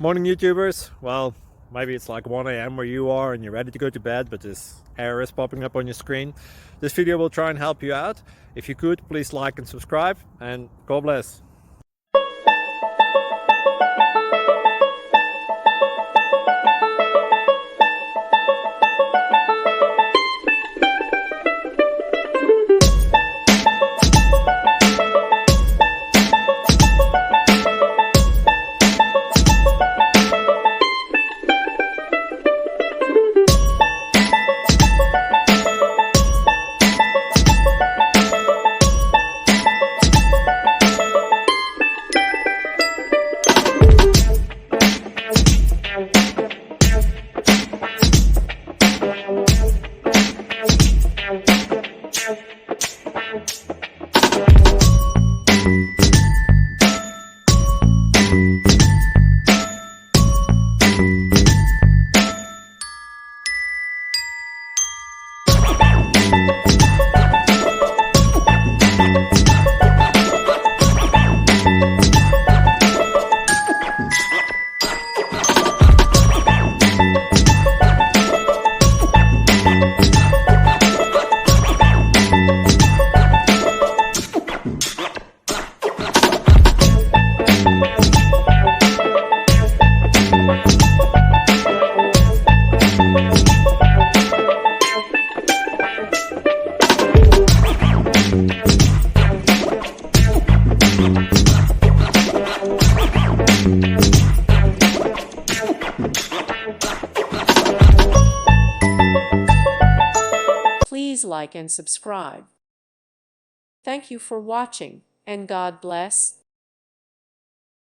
Morning YouTubers. Well, maybe it's like 1 a.m. where you are and you're ready to go to bed, but this error is popping up on your screen. This video will try and help you out. If you could, please like and subscribe, and God bless. Please like and subscribe. Thank you for watching, and God bless.